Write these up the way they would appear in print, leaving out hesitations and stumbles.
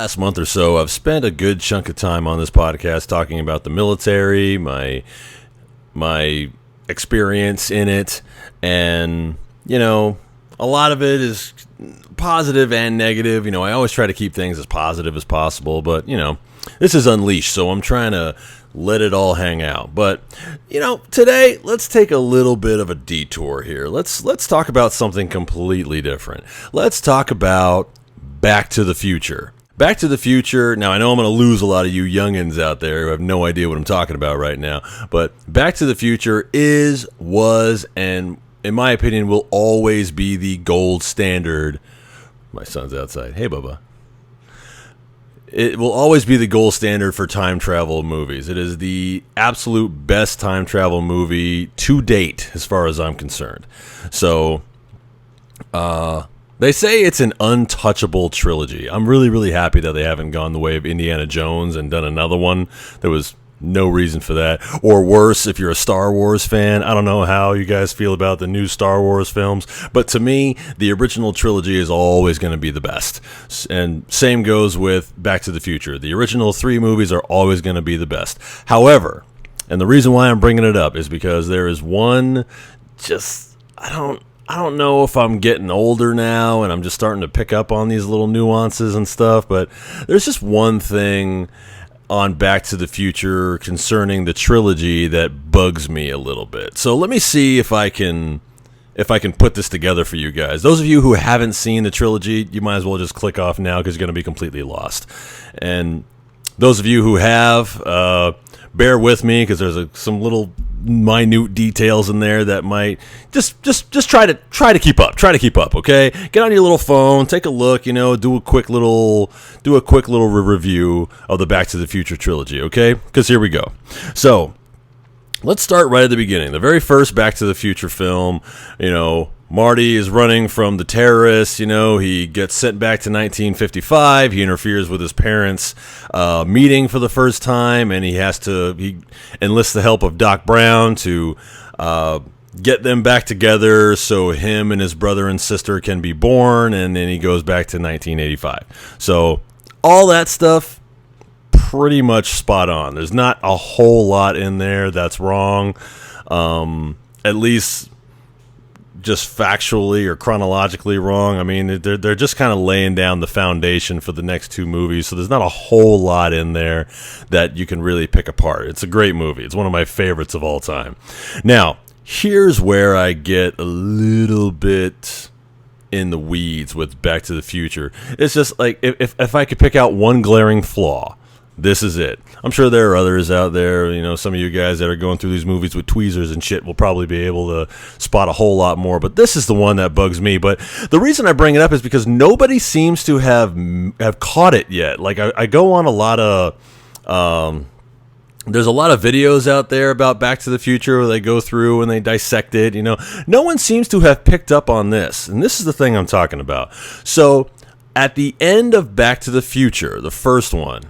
last month or so, I've spent a good chunk of time on this podcast talking about the military, my experience in it, and, a lot of it is positive and negative. I always try to keep things as positive as possible, but, this is Unleashed, so I'm trying to let it all hang out. But, today, let's take a little bit of a detour here. Let's talk about something completely different. Let's talk about Back to the Future. Back to the Future, now I know I'm going to lose a lot of you youngins out there who have no idea what I'm talking about right now, but Back to the Future was, and in my opinion, will always be the gold standard. My son's outside. Hey, Bubba. It will always be the gold standard for time travel movies. It is the absolute best time travel movie to date, as far as I'm concerned. So, they say it's an untouchable trilogy. I'm really, really happy that they haven't gone the way of Indiana Jones and done another one. There was no reason for that. Or worse, if you're a Star Wars fan, I don't know how you guys feel about the new Star Wars films, but to me, the original trilogy is always going to be the best. And same goes with Back to the Future. The original 3 movies are always going to be the best. However, and the reason why I'm bringing it up is because there is one I don't know if I'm getting older now and I'm just starting to pick up on these little nuances and stuff, but there's just one thing on Back to the Future concerning the trilogy that bugs me a little bit. So let me see if I can put this together for you guys. Those of you who haven't seen the trilogy, you might as well just click off now because you're going to be completely lost. And those of you who have, bear with me because there's some little minute details in there that might just try to keep up. Okay, get on your little phone, take a look, do a quick little review of the Back to the Future trilogy. Okay, because here we go. So let's start right at the beginning. The very first Back to the Future film, Marty is running from the terrorists. He gets sent back to 1955. He interferes with his parents' meeting for the first time, and he enlists the help of Doc Brown to get them back together so him and his brother and sister can be born, and then he goes back to 1985. So all that stuff, pretty much spot on. There's not a whole lot in there that's wrong, at least just factually or chronologically wrong. I mean, they're just kind of laying down the foundation for the next 2 movies, so there's not a whole lot in there that you can really pick apart. It's a great movie. It's one of my favorites of all time. Now, here's where I get a little bit in the weeds with Back to the Future. It's just like, if I could pick out one glaring flaw, this is it. I'm sure there are others out there, some of you guys that are going through these movies with tweezers and shit will probably be able to spot a whole lot more, but this is the one that bugs me. But the reason I bring it up is because nobody seems to have caught it yet. Like, I go on a lot of, there's a lot of videos out there about Back to the Future where they go through and they dissect it, No one seems to have picked up on this, and this is the thing I'm talking about. So, at the end of Back to the Future, the first one,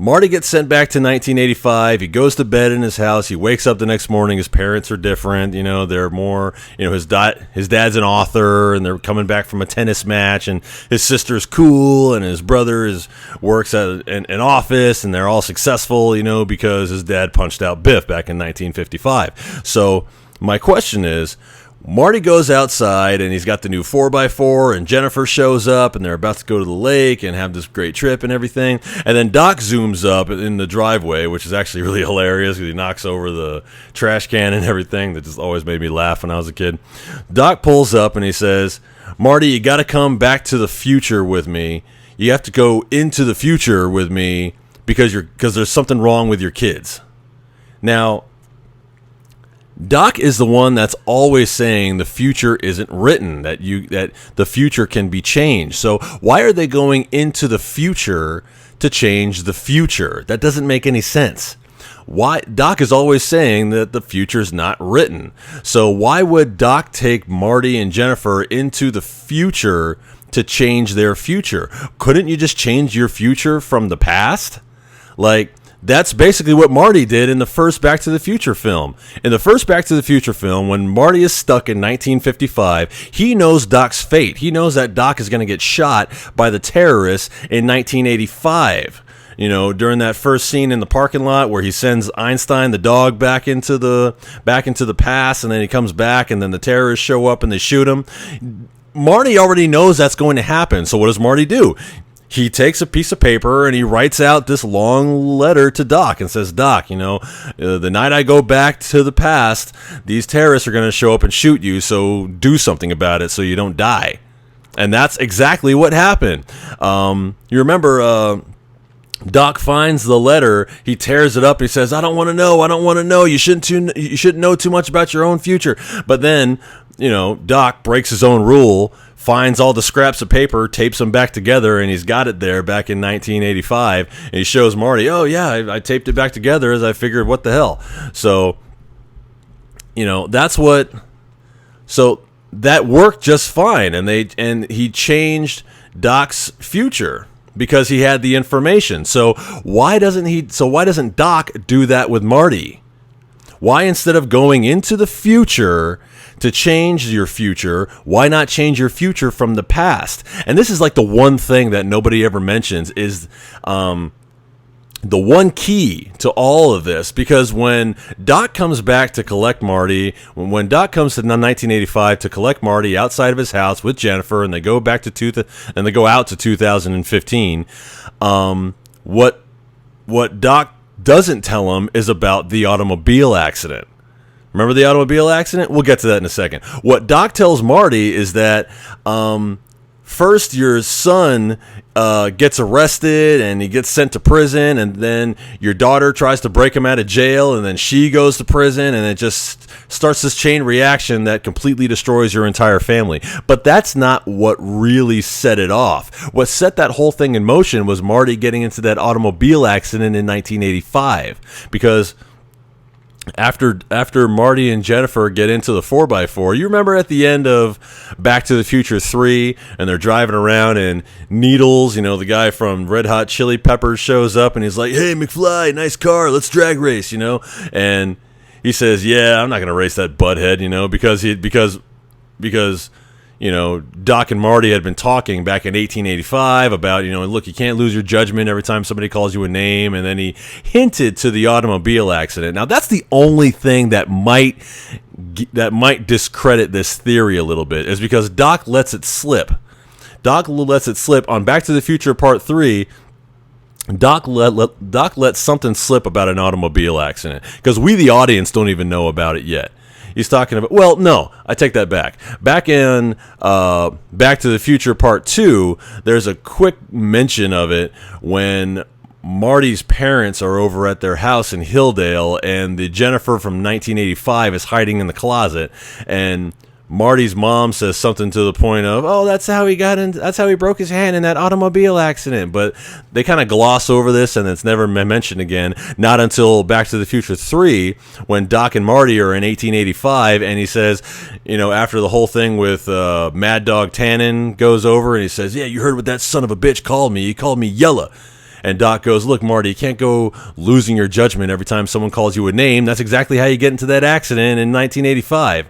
Marty gets sent back to 1985. He goes to bed in his house. He wakes up the next morning. His parents are different. They're more, his dad's an author, and they're coming back from a tennis match, and his sister's cool, and his brother works at an office, and they're all successful, because his dad punched out Biff back in 1955. So my question is, Marty goes outside, and he's got the new 4x4, and Jennifer shows up, and they're about to go to the lake and have this great trip and everything. And then Doc zooms up in the driveway, which is actually really hilarious because he knocks over the trash can and everything. That just always made me laugh when I was a kid. Doc pulls up, and he says, Marty, you got to come back to the future with me. You have to go into the future with me because there's something wrong with your kids. Now, Doc is the one that's always saying the future isn't written, that the future can be changed. So why are they going into the future to change the future? That doesn't make any sense. Why Doc is always saying that the future's not written. So why would Doc take Marty and Jennifer into the future to change their future? Couldn't you just change your future from the past? Like, That's basically what Marty did in the first Back to the Future film. In the first Back to the Future film, when Marty is stuck in 1955, he knows Doc's fate. He knows that Doc is going to get shot by the terrorists in 1985. You know, during that first scene in the parking lot where he sends Einstein, the dog, back into the past, and then he comes back, and then the terrorists show up and they shoot him. Marty already knows that's going to happen. So what does Marty do? He takes a piece of paper and he writes out this long letter to Doc and says, Doc, you know, the night I go back to the past, these terrorists are going to show up and shoot you, so do something about it so you don't die. And that's exactly what happened. You remember Doc finds the letter, he tears it up, he says, I don't want to know, you shouldn't know too much about your own future. But then, you know, Doc breaks his own rule, finds all the scraps of paper, tapes them back together, and he's got it there back in 1985, and he shows Marty, oh yeah, I taped it back together as I figured, what the hell. So, you know, so that worked just fine, and he changed Doc's future because he had the information. So why doesn't Doc do that with Marty? Why, instead of going into the future to change your future, why not change your future from the past? And this is like the one thing that nobody ever mentions is the one key to all of this, because when Doc comes back to collect Marty, when Doc comes to 1985 to collect Marty outside of his house with Jennifer, and they go back to and they go out to 2015, what Doc doesn't tell him is about the automobile accident. Remember the automobile accident? We'll get to that in a second. What Doc tells Marty is that first your son gets arrested and he gets sent to prison, and then your daughter tries to break him out of jail, and then she goes to prison, and it just starts this chain reaction that completely destroys your entire family. But that's not what really set it off. What set that whole thing in motion was Marty getting into that automobile accident in 1985, because after Marty and Jennifer get into the 4x4, you remember at the end of Back to the Future 3, and they're driving around, and Needles, you know, the guy from Red Hot Chili Peppers, shows up, and he's like, hey, McFly, nice car, let's drag race, you know? And he says, yeah, I'm not going to race that butthead, you know, because you know, Doc and Marty had been talking back in 1885 about, you know, look, you can't lose your judgment every time somebody calls you a name. And then he hinted to the automobile accident. Now, that's the only thing that might discredit this theory a little bit, is because Doc lets it slip. Doc lets it slip on Back to the Future Part 3. Doc lets something slip about an automobile accident, because we, the audience, don't even know about it yet. He's talking about, well, no, I take that back. Back in Back to the Future Part 2, there's a quick mention of it when Marty's parents are over at their house in Hilldale, and the Jennifer from 1985 is hiding in the closet, and Marty's mom says something to the point of, oh, that's how he broke his hand in that automobile accident. But they kind of gloss over this, and it's never mentioned again, not until Back to the Future 3, when Doc and Marty are in 1885, and he says, you know, after the whole thing with Mad Dog Tannen goes over, and he says, yeah, you heard what that son of a bitch called me. He called me Yella. And Doc goes, look, Marty, you can't go losing your judgment every time someone calls you a name. That's exactly how you get into that accident in 1985.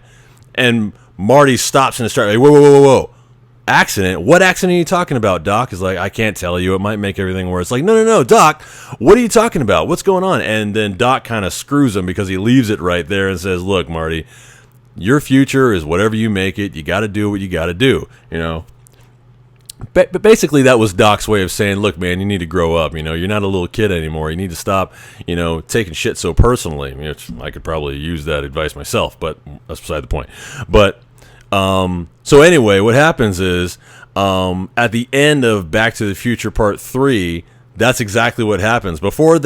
And Marty stops in his tracks, like, whoa. Accident? What accident are you talking about, Doc? Is like, I can't tell you. It might make everything worse. Like, no, Doc, what are you talking about? What's going on? And then Doc kind of screws him, because he leaves it right there and says, look, Marty, your future is whatever you make it. You got to do what you got to do, you know? But basically, that was Doc's way of saying, look, man, you need to grow up. You know, you're not a little kid anymore. You need to stop, you know, taking shit so personally. I could probably use that advice myself, but that's beside the point. But so anyway, what happens is at the end of Back to the Future Part 3, that's exactly what happens. Before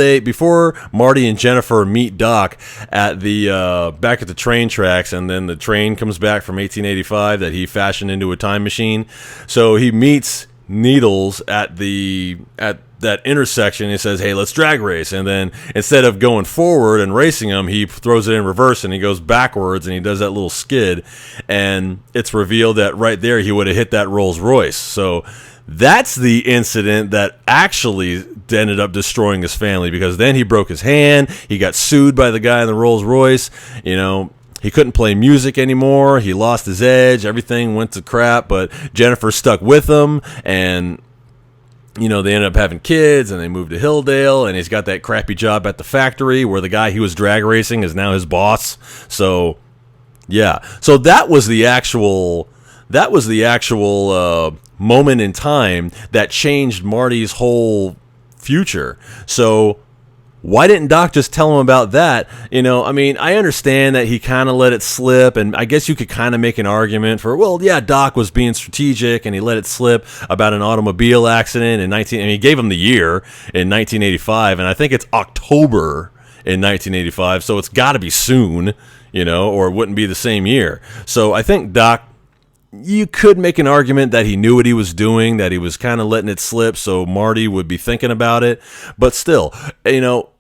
Marty and Jennifer meet Doc at the back at the train tracks, and then the train comes back from 1885 that he fashioned into a time machine. So he meets Needles at the that intersection. He says, hey, let's drag race. And then instead of going forward and racing him, he throws it in reverse and he goes backwards and he does that little skid. And it's revealed that right there he would have hit that Rolls Royce. So that's the incident that actually ended up destroying his family, because then he broke his hand. He got sued by the guy in the Rolls Royce. You know, he couldn't play music anymore. He lost his edge. Everything went to crap, but Jennifer stuck with him, and you know, they ended up having kids, and they moved to Hilldale, and he's got that crappy job at the factory where the guy he was drag racing is now his boss. So, yeah. So that was the actual moment in time that changed Marty's whole future. So why didn't Doc just tell him about that? You know, I mean, I understand that he kind of let it slip, and I guess you could kind of make an argument for, well, yeah, Doc was being strategic, and he let it slip about an automobile accident in and he gave him the year in 1985, and I think it's October in 1985, so it's got to be soon, you know, or it wouldn't be the same year. So I think Doc, you could make an argument that he knew what he was doing, that he was kind of letting it slip so Marty would be thinking about it. But still, you know,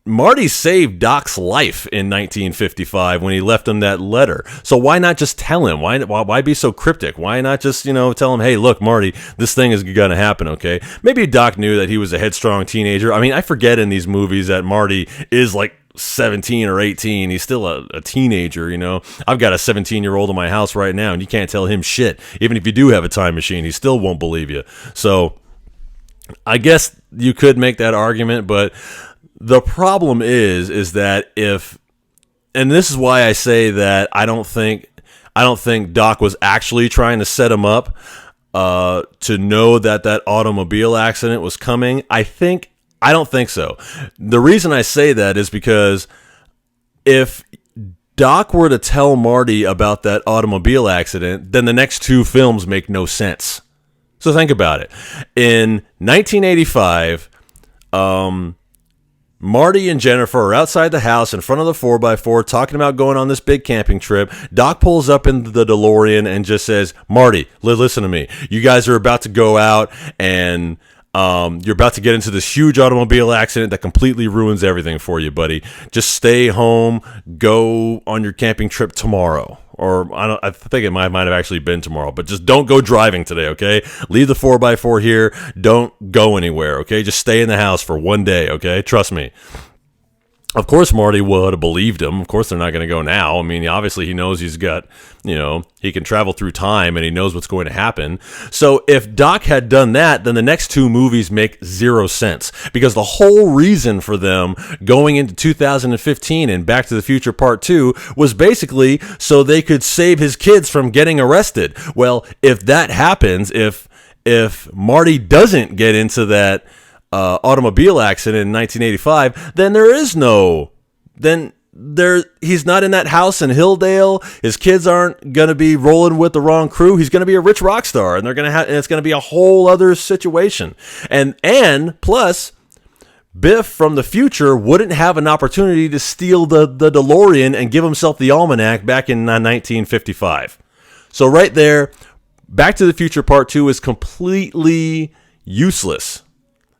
Marty saved Doc's life in 1955 when he left him that letter. So why not just tell him? Why be so cryptic? Why not just, you know, tell him, hey, look, Marty, this thing is going to happen, okay? Maybe Doc knew that he was a headstrong teenager. I mean, I forget in these movies that Marty is like 17 or 18. He's still a teenager, you know. I've got a 17-year-old in my house right now, and you can't tell him shit. Even if you do have a time machine, he still won't believe you. So I guess you could make that argument, but the problem is that if, and this is why I say that I don't think Doc was actually trying to set him up to know that automobile accident was coming. I don't think so. The reason I say that is because if Doc were to tell Marty about that automobile accident, then the next two films make no sense. So think about it. In 1985, Marty and Jennifer are outside the house in front of the 4x4 talking about going on this big camping trip. Doc pulls up in the DeLorean and just says, Marty, listen to me. You guys are about to go out and you're about to get into this huge automobile accident that completely ruins everything for you, buddy. Just stay home, go on your camping trip tomorrow. Or I think it might have actually been tomorrow, but just don't go driving today, okay? Leave the 4x4 here. Don't go anywhere, okay? Just stay in the house for one day, okay? Trust me. Of course, Marty would have believed him. Of course, they're not going to go now. I mean, obviously, he knows he's got, you know, he can travel through time and he knows what's going to happen. So if Doc had done that, then the next two movies make zero sense, because the whole reason for them going into 2015 and Back to the Future Part 2 was basically so they could save his kids from getting arrested. Well, if that happens, if Marty doesn't get into that automobile accident in 1985, then he's not in that house in Hilldale. His kids aren't going to be rolling with the wrong crew. He's going to be a rich rock star, and it's going to be a whole other situation. And plus, Biff from the future wouldn't have an opportunity to steal the DeLorean and give himself the almanac back in 1955. So right there, Back to the Future Part 2 is completely useless.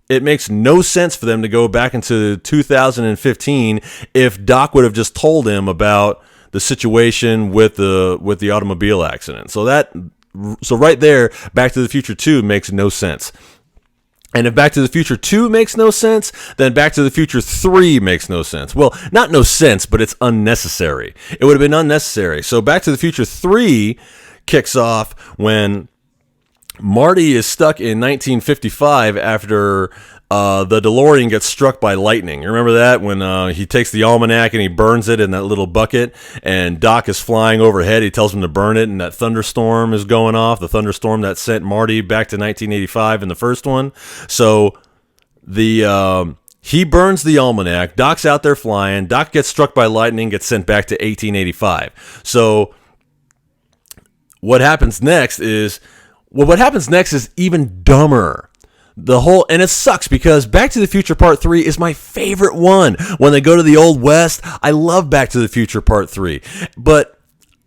It makes no sense for them to go back into 2015 if Doc would have just told him about the situation with the automobile accident. So right there, Back to the Future 2 makes no sense. And if Back to the Future 2 makes no sense, then Back to the Future 3 makes no sense. Well, not no sense, but it's unnecessary. It would have been unnecessary. So Back to the Future 3 kicks off when Marty is stuck in 1955 after the DeLorean gets struck by lightning. You remember that? When he takes the almanac and he burns it in that little bucket, and Doc is flying overhead. He tells him to burn it, and that thunderstorm is going off, the thunderstorm that sent Marty back to 1985 in the first one. So he burns the almanac. Doc's out there flying. Doc gets struck by lightning, gets sent back to 1885. So what happens next is even dumber. And it sucks because Back to the Future Part 3 is my favorite one. When they go to the Old West, I love Back to the Future Part 3. But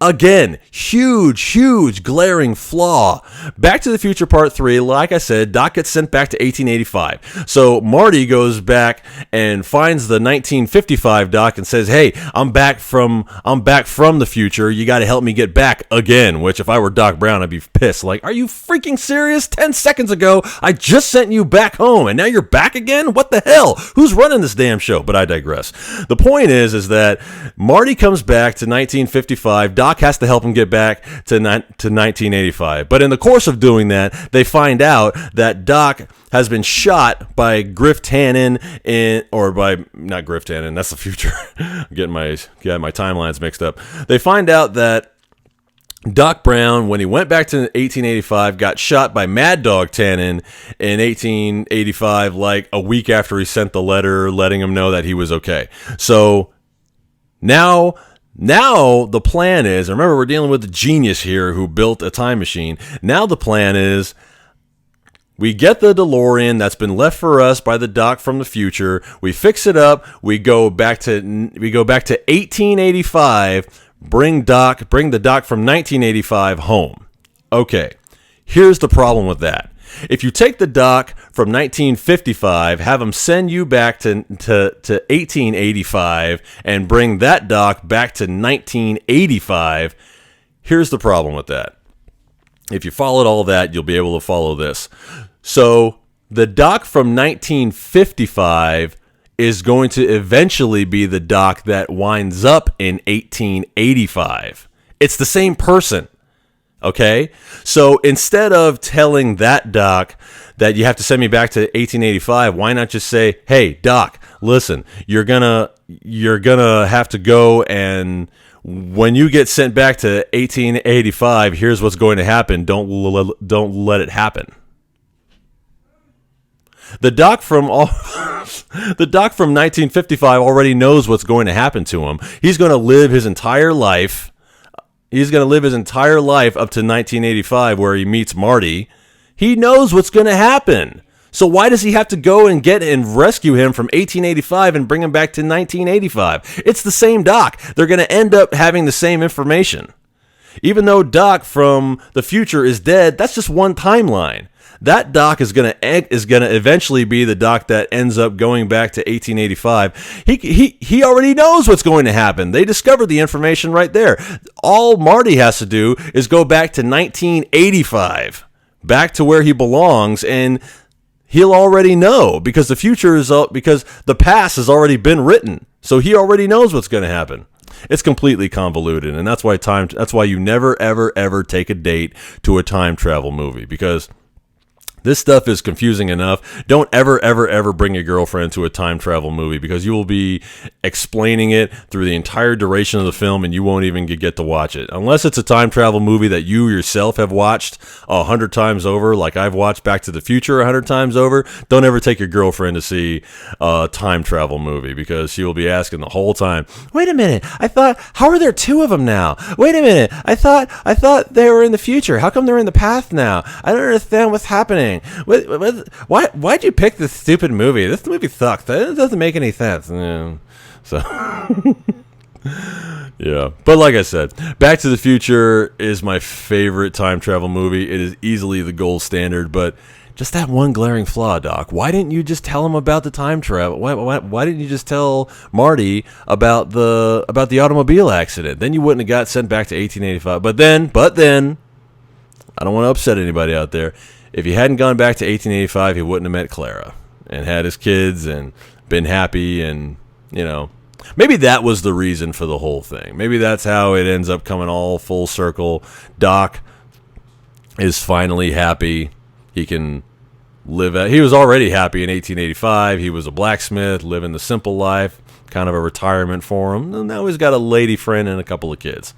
Again, huge, glaring flaw. Back to the Future Part 3, like I said, Doc gets sent back to 1885. So Marty goes back and finds the 1955 Doc and says, hey, I'm back from the future. You got to help me get back again, which if I were Doc Brown, I'd be pissed. Like, are you freaking serious? 10 seconds ago, I just sent you back home, and now you're back again? What the hell? Who's running this damn show? But I digress. The point is that Marty comes back to 1955. Doc has to help him get back to 1985. But in the course of doing that, they find out that Doc has been shot by Griff Tannen not Griff Tannen, that's the future. I'm getting my timelines mixed up. They find out that Doc Brown, when he went back to 1885, got shot by Mad Dog Tannen in 1885, like a week after he sent the letter letting him know that he was okay. So now the plan is, remember, we're dealing with a genius here who built a time machine. Now the plan is, we get the DeLorean that's been left for us by the Doc from the future. We fix it up. We go back to 1885. Bring the Doc from 1985 home. Okay, here's the problem with that. If you take the Doc from 1955, have him send you back to 1885, and bring that Doc back to 1985, here's the problem with that. If you followed all that, you'll be able to follow this. So the Doc from 1955 is going to eventually be the Doc that winds up in 1885. It's the same person. Okay? So instead of telling that Doc that you have to send me back to 1885, why not just say, hey, Doc, listen, you're gonna have to go, and when you get sent back to 1885, here's what's going to happen. Don't let it happen. The Doc from 1955 already knows what's going to happen to him. He's going to live his entire life. He's going to live his entire life up to 1985, where he meets Marty. He knows what's going to happen. So why does he have to go and get and rescue him from 1885 and bring him back to 1985? It's the same Doc. They're going to end up having the same information. Even though Doc from the future is dead, that's just one timeline. That Doc is going to eventually be the Doc that ends up going back to 1885. He already knows what's going to happen. They discovered the information right there. All Marty has to do is go back to 1985, back to where he belongs, and he'll already know, because because the past has already been written. So he already knows what's going to happen. It's completely convoluted, and that's why you never ever take a date to a time travel movie, because this stuff is confusing enough. Don't ever bring your girlfriend to a time travel movie, because you will be explaining it through the entire duration of the film and you won't even get to watch it. Unless it's a time travel movie that you yourself have watched 100 times over, like I've watched Back to the Future 100 times over. Don't ever take your girlfriend to see a time travel movie, because she will be asking the whole time, wait a minute, how are there two of them now? Wait a minute, I thought they were in the future. How come they're in the past now? I don't understand what's happening. Why'd you pick this stupid movie? This movie sucks. It doesn't make any sense. Yeah. So, yeah. But like I said, Back to the Future is my favorite time travel movie. It is easily the gold standard, but just that one glaring flaw, Doc. Why didn't you just tell him about the time travel? Why didn't you just tell Marty about the automobile accident? Then you wouldn't have got sent back to 1885. But then, I don't want to upset anybody out there. If he hadn't gone back to 1885, he wouldn't have met Clara and had his kids and been happy, and, maybe that was the reason for the whole thing. Maybe that's how it ends up coming all full circle. Doc is finally happy. He can he was already happy in 1885. He was a blacksmith, living the simple life, kind of a retirement for him. And now he's got a lady friend and a couple of kids.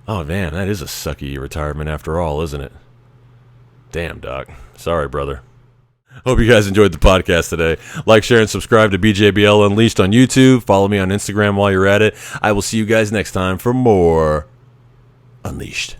Oh, man, that is a sucky retirement after all, isn't it? Damn, Doc. Sorry, brother. Hope you guys enjoyed the podcast today. Like, share, and subscribe to BJBL Unleashed on YouTube. Follow me on Instagram while you're at it. I will see you guys next time for more Unleashed.